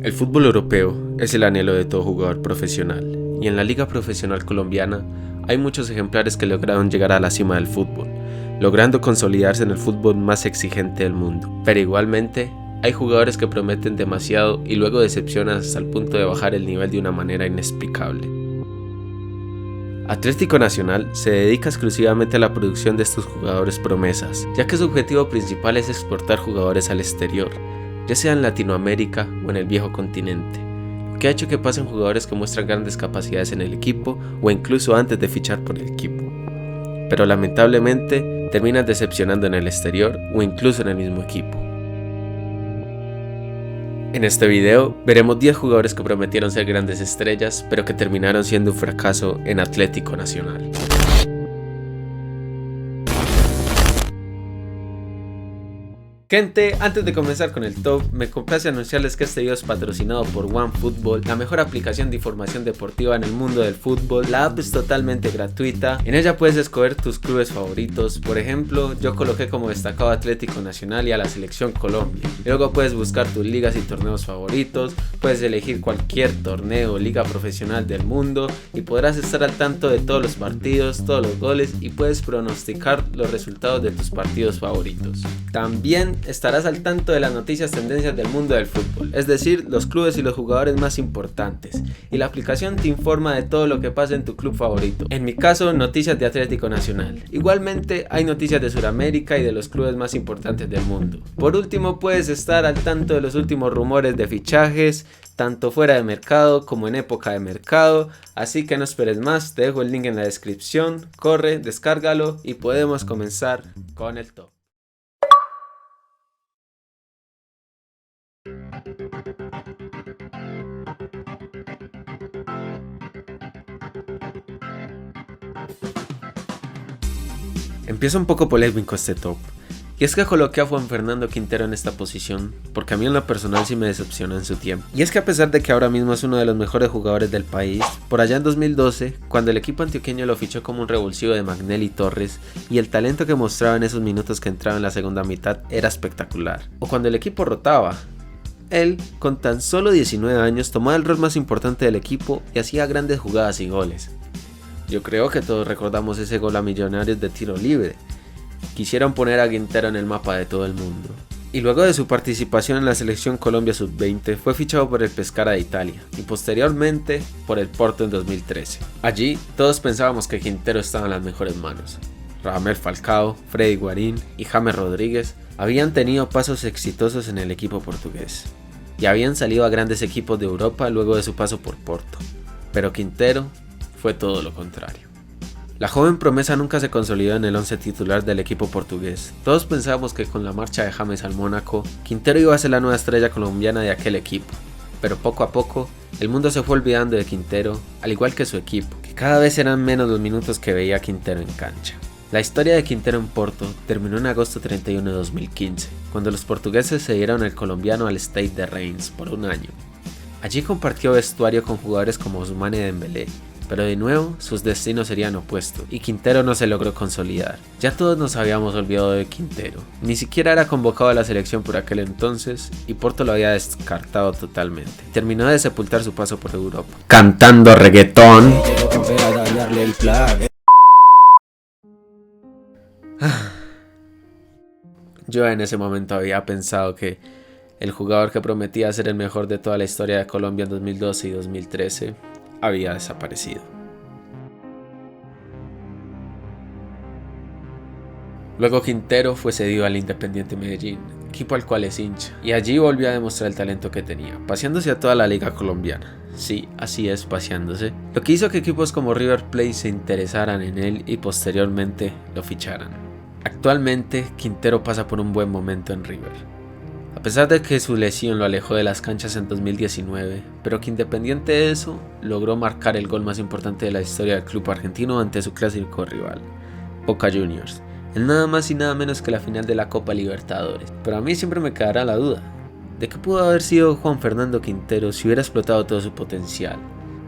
El fútbol europeo es el anhelo de todo jugador profesional, y en la liga profesional colombiana hay muchos ejemplares que lograron llegar a la cima del fútbol, logrando consolidarse en el fútbol más exigente del mundo. Pero igualmente, hay jugadores que prometen demasiado y luego decepcionan hasta el punto de bajar el nivel de una manera inexplicable. Atlético Nacional se dedica exclusivamente a la producción de estos jugadores promesas, ya que su objetivo principal es exportar jugadores al exterior, ya sea en Latinoamérica o en el viejo continente, lo que ha hecho que pasen jugadores que muestran grandes capacidades en el equipo o incluso antes de fichar por el equipo, pero lamentablemente terminan decepcionando en el exterior o incluso en el mismo equipo. En este video veremos 10 jugadores que prometieron ser grandes estrellas, pero que terminaron siendo un fracaso en Atlético Nacional. Gente, antes de comenzar con el top, me complace anunciarles que este video es patrocinado por OneFootball, la mejor aplicación de información deportiva en el mundo del fútbol. La app es totalmente gratuita, en ella puedes escoger tus clubes favoritos. Por ejemplo, yo coloqué como destacado Atlético Nacional y a la Selección Colombia. Luego puedes buscar tus ligas y torneos favoritos, puedes elegir cualquier torneo o liga profesional del mundo y podrás estar al tanto de todos los partidos, todos los goles y puedes pronosticar los resultados de tus partidos favoritos. También estarás al tanto de las noticias tendencias del mundo del fútbol, es decir, los clubes y los jugadores más importantes, y la aplicación te informa de todo lo que pasa en tu club favorito. En mi caso, noticias de Atlético Nacional. Igualmente hay noticias de Sudamérica y de los clubes más importantes del mundo. Por último, puedes estar al tanto de los últimos rumores de fichajes, tanto fuera de mercado como en época de mercado, así que no esperes más, te dejo el link en la descripción, corre, descárgalo y podemos comenzar con el top. Empieza un poco polémico este top, y es que coloqué a Juan Fernando Quintero en esta posición, porque a mí en lo personal sí me decepcionó en su tiempo. Y es que a pesar de que ahora mismo es uno de los mejores jugadores del país, por allá en 2012, cuando el equipo antioqueño lo fichó como un revulsivo de Magnelli y Torres, y el talento que mostraba en esos minutos que entraba en la segunda mitad era espectacular. O cuando el equipo rotaba, él, con tan solo 19 años, tomaba el rol más importante del equipo y hacía grandes jugadas y goles. Yo creo que todos recordamos ese gol a Millonarios de tiro libre. Quisieron poner a Quintero en el mapa de todo el mundo. Y luego de su participación en la Selección Colombia Sub-20 fue fichado por el Pescara de Italia y posteriormente por el Porto en 2013. Allí todos pensábamos que Quintero estaba en las mejores manos. Radamel Falcao, Freddy Guarín y James Rodríguez habían tenido pasos exitosos en el equipo portugués y habían salido a grandes equipos de Europa luego de su paso por Porto. Pero Quintero fue todo lo contrario. La joven promesa nunca se consolidó en el once titular del equipo portugués. Todos pensábamos que con la marcha de James al Mónaco, Quintero iba a ser la nueva estrella colombiana de aquel equipo. Pero poco a poco, el mundo se fue olvidando de Quintero, al igual que su equipo, que cada vez eran menos los minutos que veía Quintero en cancha. La historia de Quintero en Porto terminó en agosto 31 de 2015, cuando los portugueses cedieron al colombiano al Stade de Reims por un año. Allí compartió vestuario con jugadores como Ousmane Dembélé, pero de nuevo sus destinos serían opuestos y Quintero no se logró consolidar. Ya todos nos habíamos olvidado de Quintero, ni siquiera era convocado a la selección por aquel entonces y Porto lo había descartado totalmente. Terminó de sepultar su paso por Europa, cantando reggaetón. Yo en ese momento había pensado que el jugador que prometía ser el mejor de toda la historia de Colombia en 2012 y 2013 había desaparecido. Luego Quintero fue cedido al Independiente Medellín, equipo al cual es hincha, y allí volvió a demostrar el talento que tenía, paseándose a toda la liga colombiana. Sí, así es, paseándose. Lo que hizo que equipos como River Plate se interesaran en él y posteriormente lo ficharan. Actualmente, Quintero pasa por un buen momento en River. A pesar de que su lesión lo alejó de las canchas en 2019, pero que independiente de eso, logró marcar el gol más importante de la historia del club argentino ante su clásico rival, Boca Juniors, en nada más y nada menos que la final de la Copa Libertadores. Pero a mí siempre me quedará la duda, ¿de qué pudo haber sido Juan Fernando Quintero si hubiera explotado todo su potencial?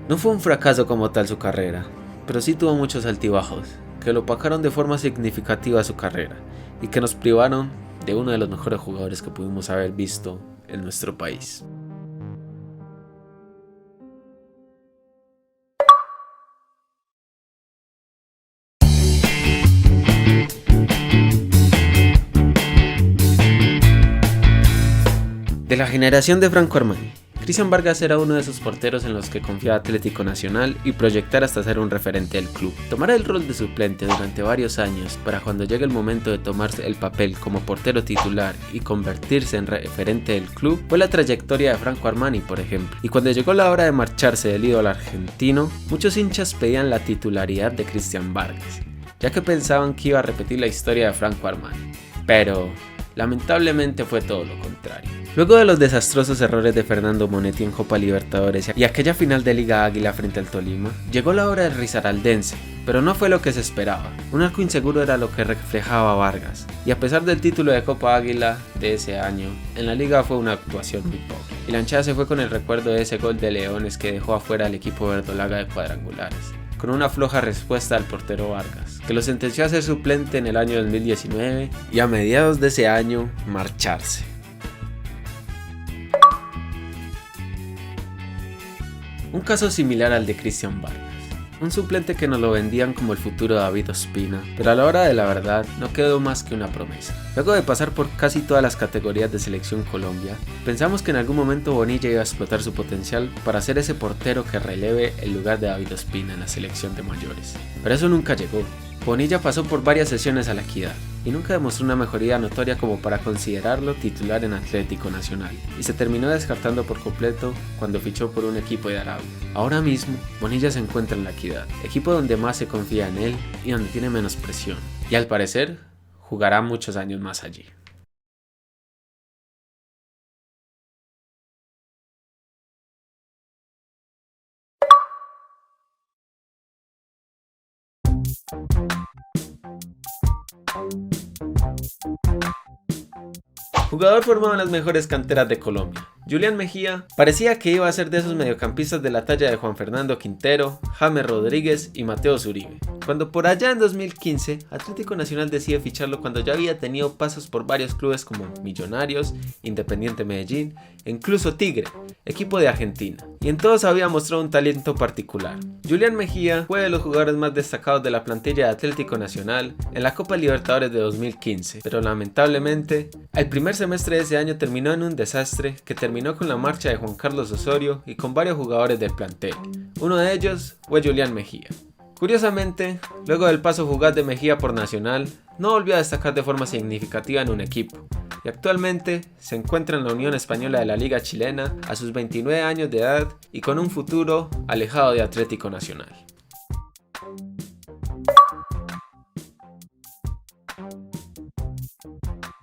No fue un fracaso como tal su carrera, pero sí tuvo muchos altibajos, que lo opacaron de forma significativa su carrera, y que nos privaron de uno de los mejores jugadores que pudimos haber visto en nuestro país. De la generación de Franco Armani, Cristian Vargas era uno de esos porteros en los que confiaba Atlético Nacional y proyectar hasta ser un referente del club. Tomar el rol de suplente durante varios años para cuando llegue el momento de tomarse el papel como portero titular y convertirse en referente del club fue la trayectoria de Franco Armani, por ejemplo. Y cuando llegó la hora de marcharse del ídolo argentino, muchos hinchas pedían la titularidad de Cristian Vargas, ya que pensaban que iba a repetir la historia de Franco Armani. Pero lamentablemente fue todo lo contrario. Luego de los desastrosos errores de Fernando Monetti en Copa Libertadores y aquella final de Liga Águila frente al Tolima, llegó la hora del risaraldense, pero no fue lo que se esperaba. Un arco inseguro era lo que reflejaba Vargas, y a pesar del título de Copa Águila de ese año, en la liga fue una actuación muy pobre. Y la hinchada se fue con el recuerdo de ese gol de Leones que dejó afuera al equipo verdolaga de cuadrangulares, con una floja respuesta al portero Vargas, que lo sentenció a ser suplente en el año 2019 y a mediados de ese año marcharse. Un caso similar al de Cristian Vargas, un suplente que nos lo vendían como el futuro David Ospina, pero a la hora de la verdad no quedó más que una promesa. Luego de pasar por casi todas las categorías de Selección Colombia, pensamos que en algún momento Bonilla iba a explotar su potencial para ser ese portero que releve el lugar de David Ospina en la selección de mayores. Pero eso nunca llegó. Bonilla pasó por varias sesiones a la Equidad y nunca demostró una mejoría notoria como para considerarlo titular en Atlético Nacional, y se terminó descartando por completo cuando fichó por un equipo de Arabia. Ahora mismo, Bonilla se encuentra en la Equidad, equipo donde más se confía en él y donde tiene menos presión, y al parecer jugará muchos años más allí. Jugador formado en las mejores canteras de Colombia, Julián Mejía parecía que iba a ser de esos mediocampistas de la talla de Juan Fernando Quintero, James Rodríguez y Mateo Zuribe, cuando por allá en 2015 Atlético Nacional decide ficharlo cuando ya había tenido pasos por varios clubes como Millonarios, Independiente Medellín e incluso Tigre, equipo de Argentina, y en todos había mostrado un talento particular. Julián Mejía fue de los jugadores más destacados de la plantilla de Atlético Nacional en la Copa Libertadores de 2015, pero lamentablemente el primer semestre de ese año terminó en un desastre que terminó con la marcha de Juan Carlos Osorio y con varios jugadores del plantel. Uno de ellos fue Julián Mejía. Curiosamente, luego del paso fugaz de Mejía por Nacional, no volvió a destacar de forma significativa en un equipo, y actualmente se encuentra en la Unión Española de la Liga Chilena a sus 29 años de edad y con un futuro alejado de Atlético Nacional.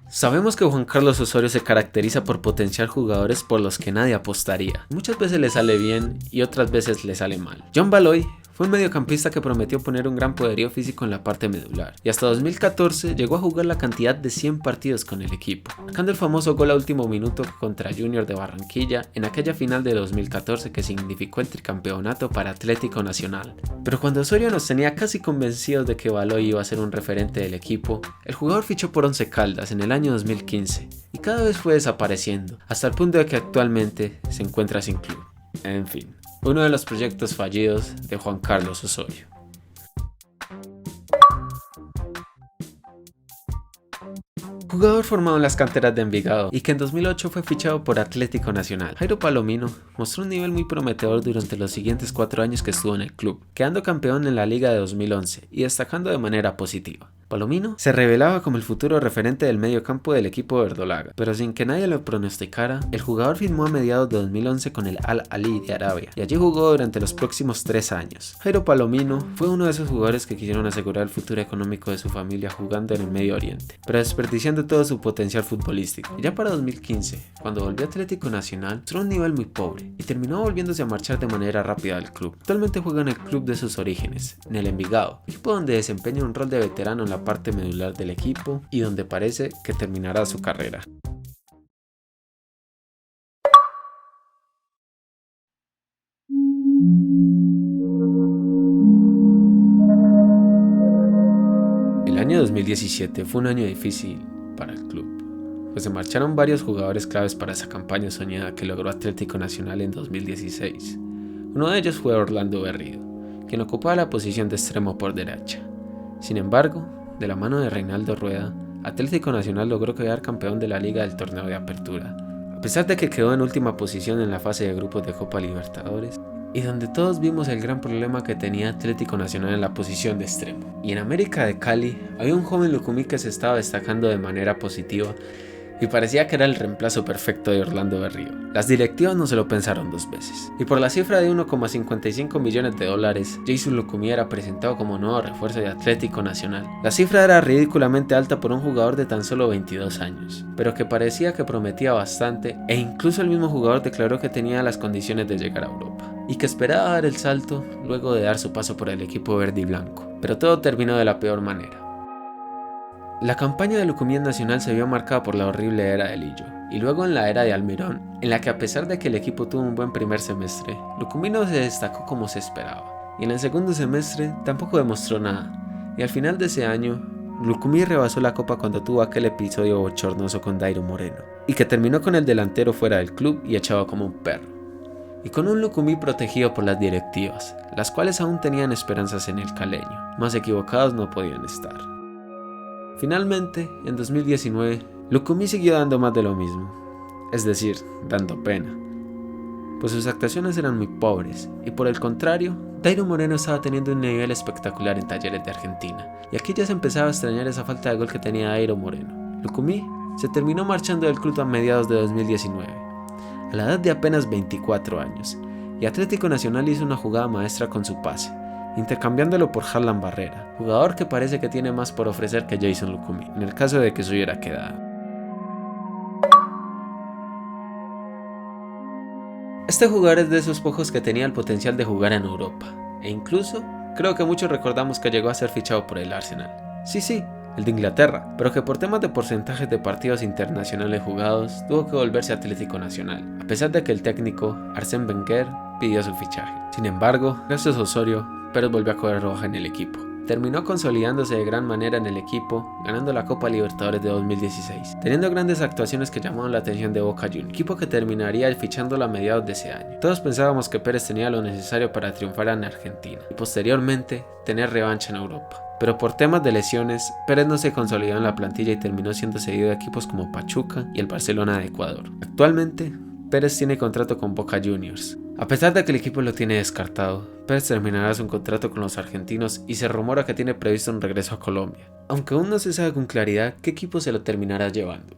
Sabemos que Juan Carlos Osorio se caracteriza por potenciar jugadores por los que nadie apostaría. Muchas veces le sale bien y otras veces le sale mal. John Baloy fue un mediocampista que prometió poner un gran poderío físico en la parte medular, y hasta 2014 llegó a jugar la cantidad de 100 partidos con el equipo, marcando el famoso gol a último minuto contra Junior de Barranquilla en aquella final de 2014 que significó el tricampeonato para Atlético Nacional. Pero cuando Osorio nos tenía casi convencidos de que Baloy iba a ser un referente del equipo, el jugador fichó por Once Caldas en el año 2015 y cada vez fue desapareciendo, hasta el punto de que actualmente se encuentra sin club. En fin, uno de los proyectos fallidos de Juan Carlos Osorio. Jugador formado en las canteras de Envigado y que en 2008 fue fichado por Atlético Nacional, Jairo Palomino mostró un nivel muy prometedor durante los siguientes 4 años que estuvo en el club, quedando campeón en la Liga de 2011 y destacando de manera positiva. Palomino se revelaba como el futuro referente del medio campo del equipo verdolaga, pero sin que nadie lo pronosticara, el jugador firmó a mediados de 2011 con el Al-Ahly de Arabia y allí jugó durante los próximos 3 años. Jairo Palomino fue uno de esos jugadores que quisieron asegurar el futuro económico de su familia jugando en el Medio Oriente, pero desperdiciando todo su potencial futbolístico. Y ya para 2015, cuando volvió a Atlético Nacional, mostró un nivel muy pobre y terminó volviéndose a marchar de manera rápida del club. Actualmente juega en el club de sus orígenes, en el Envigado, equipo donde desempeña un rol de veterano en la parte medular del equipo y donde parece que terminará su carrera. El año 2017 fue un año difícil para el club, pues se marcharon varios jugadores claves para esa campaña soñada que logró Atlético Nacional en 2016. Uno de ellos fue Orlando Berrío, quien ocupaba la posición de extremo por derecha. Sin embargo, de la mano de Reinaldo Rueda, Atlético Nacional logró quedar campeón de la Liga del torneo de apertura, A pesar de que quedó en última posición en la fase de grupos de Copa Libertadores, y donde todos vimos el gran problema que tenía Atlético Nacional en la posición de extremo. Y en América de Cali había un joven Lucumí que se estaba destacando de manera positiva y parecía que era el reemplazo perfecto de Orlando Berrío. Las directivas no se lo pensaron dos veces, y por la cifra de 1,55 millones de dólares, Jason Lucumí era presentado como nuevo refuerzo de Atlético Nacional. La cifra era ridículamente alta por un jugador de tan solo 22 años, pero que parecía que prometía bastante, e incluso el mismo jugador declaró que tenía las condiciones de llegar a Europa, y que esperaba dar el salto luego de dar su paso por el equipo verde y blanco, pero todo terminó de la peor manera. La campaña de Lucumí en Nacional se vio marcada por la horrible era de Lillo, y luego en la era de Almirón, en la que a pesar de que el equipo tuvo un buen primer semestre, Lucumí no se destacó como se esperaba, y en el segundo semestre tampoco demostró nada, y al final de ese año, Lucumí rebasó la copa cuando tuvo aquel episodio bochornoso con Dairo Moreno, y que terminó con el delantero fuera del club y echado como un perro, y con un Lucumí protegido por las directivas, las cuales aún tenían esperanzas en el caleño, más equivocados no podían estar. Finalmente, en 2019, Lucumí siguió dando más de lo mismo, es decir, dando pena, pues sus actuaciones eran muy pobres, y por el contrario, Dairo Moreno estaba teniendo un nivel espectacular en Talleres de Argentina, y aquí ya se empezaba a extrañar esa falta de gol que tenía Dairo Moreno. Lucumí se terminó marchando del club a mediados de 2019, a la edad de apenas 24 años, y Atlético Nacional hizo una jugada maestra con su pase, intercambiándolo por Harlan Barrera, jugador que parece que tiene más por ofrecer que Jason Lucumí, en el caso de que se hubiera quedado. Este jugador es de esos pocos que tenía el potencial de jugar en Europa, e incluso creo que muchos recordamos que llegó a ser fichado por el Arsenal. Sí, el de Inglaterra, pero que por temas de porcentajes de partidos internacionales jugados tuvo que volverse a Atlético Nacional, a pesar de que el técnico Arsène Wenger pidió su fichaje. Sin embargo, gracias a Osorio, Pérez volvió a coger roja en el equipo. Terminó consolidándose de gran manera en el equipo, ganando la Copa Libertadores de 2016, teniendo grandes actuaciones que llamaron la atención de Boca Juniors, equipo que terminaría fichándolo a mediados de ese año. Todos pensábamos que Pérez tenía lo necesario para triunfar en Argentina y posteriormente tener revancha en Europa. Pero por temas de lesiones, Pérez no se consolidó en la plantilla y terminó siendo cedido a equipos como Pachuca y el Barcelona de Ecuador. Actualmente, Pérez tiene contrato con Boca Juniors. A pesar de que el equipo lo tiene descartado, Pérez terminará su contrato con los argentinos y se rumora que tiene previsto un regreso a Colombia, aunque aún no se sabe con claridad qué equipo se lo terminará llevando.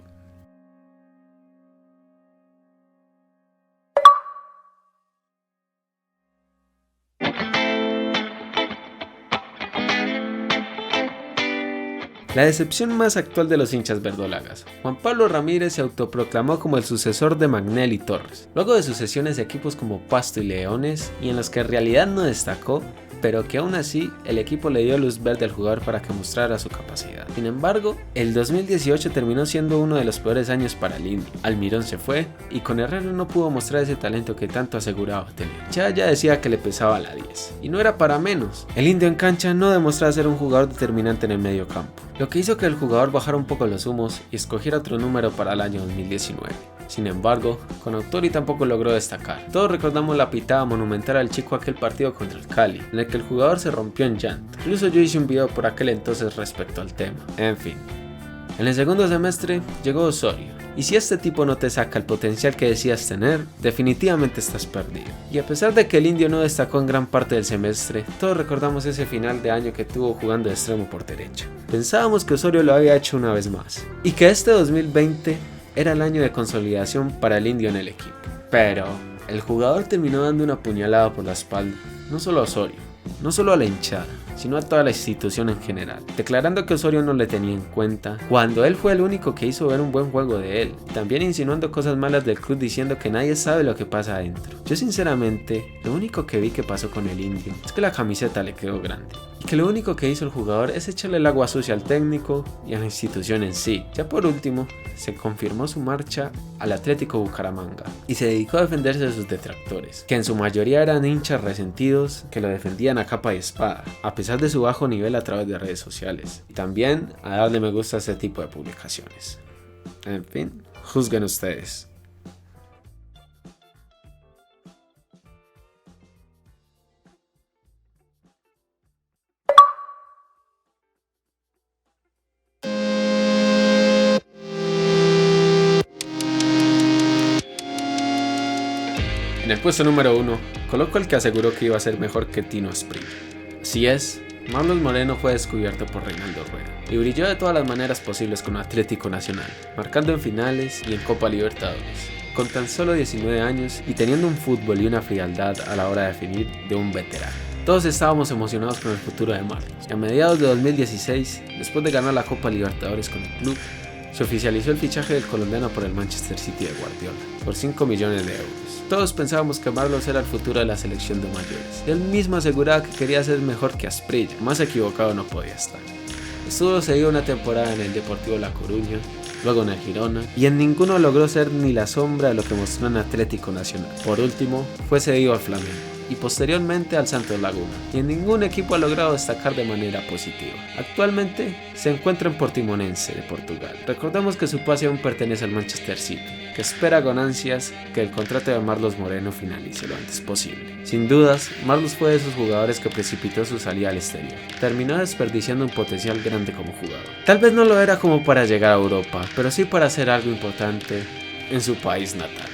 La decepción más actual de los hinchas verdolagas. Juan Pablo Ramírez se autoproclamó como el sucesor de Magnelli y Torres, luego de sucesiones de equipos como Pasto y Leones, y en los que en realidad no destacó, pero que aún así el equipo le dio luz verde al jugador para que mostrara su capacidad. Sin embargo, el 2018 terminó siendo uno de los peores años para el Indio. Almirón se fue y con Herrera no pudo mostrar ese talento que tanto aseguraba tener. Ya decía que le pesaba la 10, y no era para menos. El Indio en cancha no demostraba ser un jugador determinante en el medio campo, lo que hizo que el jugador bajara un poco los humos y escogiera otro número para el año 2019. Sin embargo, con Autori tampoco logró destacar. Todos recordamos la pitada monumental al chico aquel partido contra el Cali, en el que el jugador se rompió en llanto. Incluso yo hice un video por aquel entonces respecto al tema. En fin. En el segundo semestre llegó Osorio, y si este tipo no te saca el potencial que decías tener, definitivamente estás perdido. Y a pesar de que el Indio no destacó en gran parte del semestre, todos recordamos ese final de año que tuvo jugando de extremo por derecha. Pensábamos que Osorio lo había hecho una vez más, y que este 2020 era el año de consolidación para el Indio en el equipo. Pero el jugador terminó dando una puñalada por la espalda, no solo a Osorio, no solo a la hinchada, sino a toda la institución en general, declarando que Osorio no le tenía en cuenta, cuando él fue el único que hizo ver un buen juego de él, y también insinuando cosas malas del club diciendo que nadie sabe lo que pasa adentro. Yo sinceramente, lo único que vi que pasó con el Indio es que la camiseta le quedó grande, y que lo único que hizo el jugador es echarle el agua sucia al técnico y a la institución en sí. Ya por último, se confirmó su marcha al Atlético Bucaramanga, y se dedicó a defenderse de sus detractores, que en su mayoría eran hinchas resentidos que lo defendían a capa y espada, a pesar de su bajo nivel a través de redes sociales, y también a darle me gusta a ese tipo de publicaciones. En fin, juzguen ustedes. En el puesto número 1, coloco el que aseguró que iba a ser mejor que Tino Asprilla. Así es, Marlos Moreno fue descubierto por Reinaldo Rueda y brilló de todas las maneras posibles con Atlético Nacional, marcando en finales y en Copa Libertadores, con tan solo 19 años y teniendo un fútbol y una frialdad a la hora de definir de un veterano. Todos estábamos emocionados con el futuro de Marlos, y a mediados de 2016, después de ganar la Copa Libertadores con el club, se oficializó el fichaje del colombiano por el Manchester City de Guardiola, por 5 millones de euros. Todos pensábamos que Marlos era el futuro de la selección de mayores, y él mismo aseguraba que quería ser mejor que Asprilla, más equivocado no podía estar. Estuvo cedido una temporada en el Deportivo La Coruña, luego en el Girona, y en ninguno logró ser ni la sombra de lo que mostró en Atlético Nacional. Por último, fue cedido al Flamengo, y posteriormente al Santos Laguna, y en ningún equipo ha logrado destacar de manera positiva. Actualmente se encuentra en Portimonense de Portugal. Recordemos que su pase aún pertenece al Manchester City, que espera con ansias que el contrato de Marlos Moreno finalice lo antes posible. Sin dudas, Marlos fue de esos jugadores que precipitó su salida al exterior. Terminó desperdiciando un potencial grande como jugador. Tal vez no lo era como para llegar a Europa, pero sí para hacer algo importante en su país natal.